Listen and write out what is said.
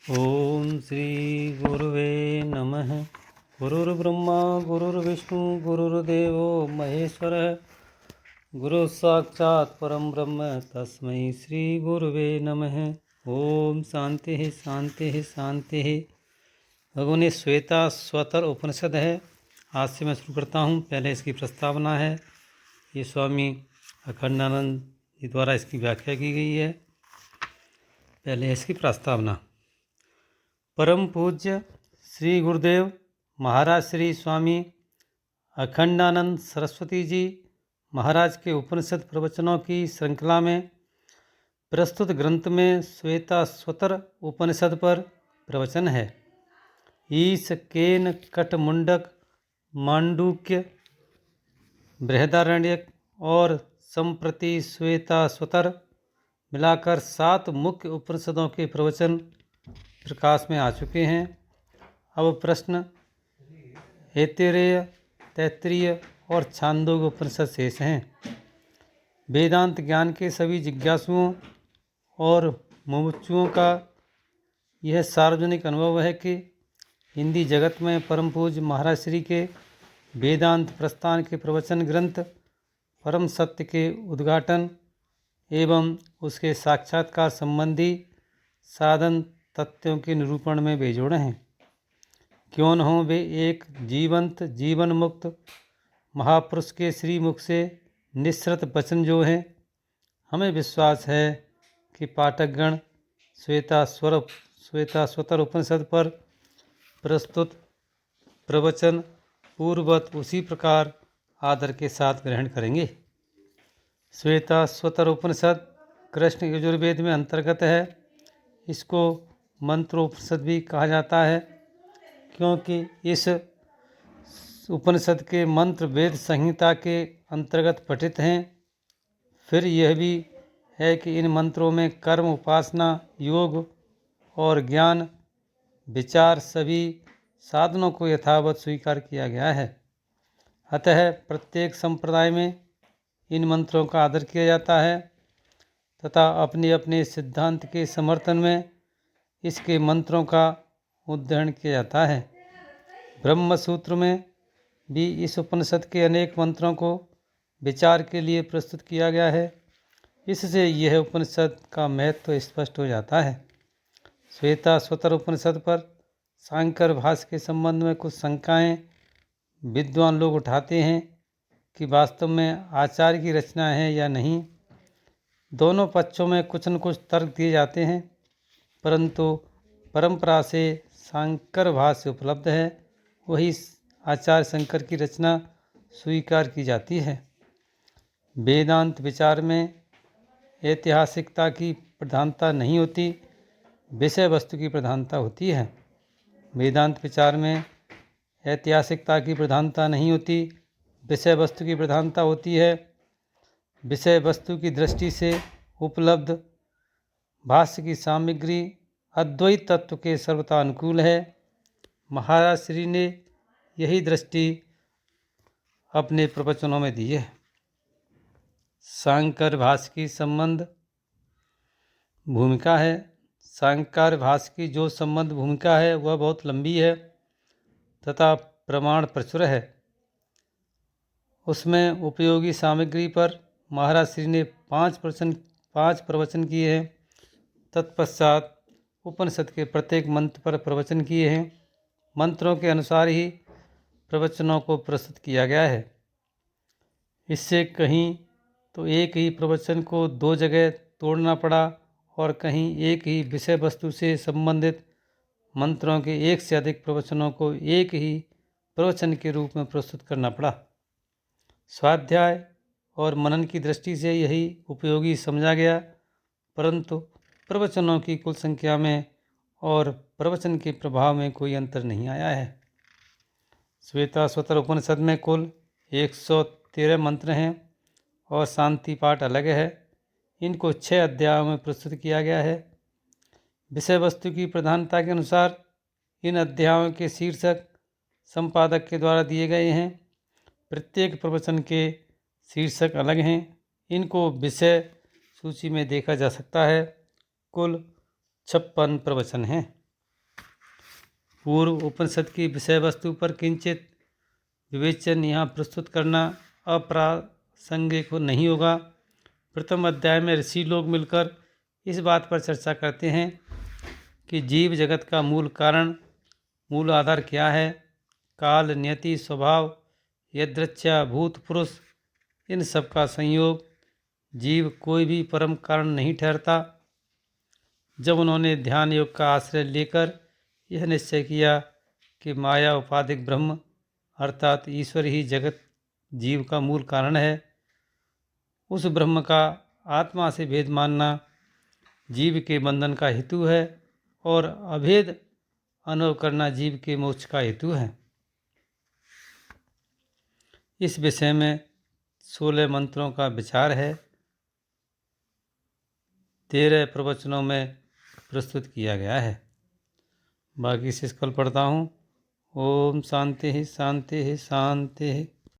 ओम श्री गुरुवे नमः। गुरुर्ब्रह्मा गुरुर्विष्णु गुरुर्देवो महेश्वरः। गुरु साक्षात् परम ब्रह्म तस्मै श्री गुरुवे नमः। ओम शांति शांति शांति। भगवान श्वेता स्वतर उपनिषद है। आज से मैं शुरू करता हूँ। पहले इसकी प्रस्तावना है। ये स्वामी अखंडानंद जी द्वारा इसकी व्याख्या की गई है। पहले इसकी प्रस्तावना। परम पूज्य श्री गुरुदेव महाराज श्री स्वामी अखंडानंद सरस्वती जी महाराज के उपनिषद प्रवचनों की श्रृंखला में प्रस्तुत ग्रंथ में श्वेता स्वतर उपनिषद पर प्रवचन है। ईश केन कटमुंडक मांडूक्य बृहदारण्यक और संप्रति श्वेता स्वतर मिलाकर 7 मुख्य उपनिषदों के प्रवचन प्रकाश में आ चुके हैं। अब प्रश्न ऐतरेय, तैत्तिरीय और छांदोग्य उपनिषद शेष हैं। वेदांत ज्ञान के सभी जिज्ञासुओं और मुमुक्षुओं का यह सार्वजनिक अनुभव है कि हिंदी जगत में परम पूज्य महाराज श्री के वेदांत प्रस्थान के प्रवचन ग्रंथ परम सत्य के उद्घाटन एवं उसके साक्षात्कार संबंधी साधन तथ्यों के निरूपण में बेजोड़ हैं। क्यों न हो वे एक जीवंत जीवन मुक्त महापुरुष के श्री मुख से निःसृत वचन जो हैं। हमें विश्वास है कि पाठकगण श्वेता स्वतर उपनिषद पर प्रस्तुत प्रवचन पूर्ववत उसी प्रकार आदर के साथ ग्रहण करेंगे। श्वेता स्वतर उपनिषद कृष्ण यजुर्वेद में अंतर्गत है। इसको मंत्रोपनिषद भी कहा जाता है क्योंकि इस उपनिषद के मंत्र वेद संहिता के अंतर्गत पठित हैं। फिर यह भी है कि इन मंत्रों में कर्म, उपासना, योग और ज्ञान विचार सभी साधनों को यथावत स्वीकार किया गया है। अतः प्रत्येक संप्रदाय में इन मंत्रों का आदर किया जाता है तथा अपने अपने सिद्धांत के समर्थन में इसके मंत्रों का उद्धरण किया जाता है। ब्रह्म सूत्र में भी इस उपनिषद के अनेक मंत्रों को विचार के लिए प्रस्तुत किया गया है। इससे यह उपनिषद का महत्व स्पष्ट हो जाता है। श्वेता स्वतर उपनिषद पर सांकर भाष्य के संबंध में कुछ शंकाएं विद्वान लोग उठाते हैं कि वास्तव में आचार्य की रचना है या नहीं। दोनों पक्षों में कुछ न कुछ तर्क दिए जाते हैं, परंतु परंपरा से सांकर भाष्य उपलब्ध है, वही आचार्य शंकर की रचना स्वीकार की जाती है। वेदांत विचार में ऐतिहासिकता की प्रधानता नहीं होती, विषय वस्तु की प्रधानता होती है। वेदांत विचार में ऐतिहासिकता की प्रधानता नहीं होती, विषय वस्तु की प्रधानता होती है। विषय वस्तु की दृष्टि से उपलब्ध भाष्य की सामग्री अद्वैत तत्व के सर्वथा अनुकूल है। महाराज श्री ने यही दृष्टि अपने प्रवचनों में दी है। सांकर भाष्य की संबंध भूमिका है। सांकर भाष्य की जो संबंध भूमिका है वह बहुत लंबी है तथा प्रमाण प्रचुर है। उसमें उपयोगी सामग्री पर महाराज श्री ने 5 प्रवचन किए हैं। तत्पश्चात उपनिषद के प्रत्येक मंत्र पर प्रवचन किए हैं। मंत्रों के अनुसार ही प्रवचनों को प्रस्तुत किया गया है। इससे कहीं तो एक ही प्रवचन को 2 जगह तोड़ना पड़ा और कहीं एक ही विषय वस्तु से संबंधित मंत्रों के एक से अधिक प्रवचनों को एक ही प्रवचन के रूप में प्रस्तुत करना पड़ा। स्वाध्याय और मनन की दृष्टि से यही उपयोगी समझा गया, परंतु प्रवचनों की कुल संख्या में और प्रवचन के प्रभाव में कोई अंतर नहीं आया है। श्वेता स्वतर उपनिषद में कुल 113 मंत्र हैं और शांति पाठ अलग है। इनको 6 अध्यायों में प्रस्तुत किया गया है। विषय वस्तु की प्रधानता के अनुसार इन अध्यायों के शीर्षक संपादक के द्वारा दिए गए हैं। प्रत्येक प्रवचन के शीर्षक अलग हैं। इनको विषय सूची में देखा जा सकता है। कुल 56 प्रवचन हैं। पूर्व उपनिषद की विषय वस्तु पर किंचित विवेचन यहाँ प्रस्तुत करना अप्रासंगिक नहीं होगा। प्रथम अध्याय में ऋषि लोग मिलकर इस बात पर चर्चा करते हैं कि जीव जगत का मूल कारण, मूल आधार क्या है। काल, नियति, स्वभाव, यदृच्छा, भूत, पुरुष, इन सब का संयोग, जीव कोई भी परम कारण नहीं ठहरता। जब उन्होंने ध्यान योग का आश्रय लेकर यह निश्चय किया कि माया उपाधिक ब्रह्म अर्थात ईश्वर ही जगत जीव का मूल कारण है, उस ब्रह्म का आत्मा से भेद मानना जीव के बंधन का हेतु है और अभेद अनुभव करना जीव के मोक्ष का हेतु है। इस विषय में 16 मंत्रों का विचार है, 13 प्रवचनों में प्रस्तुत किया गया है। बाकी से कल पढ़ता हूँ। ओम शांति शांति शांति।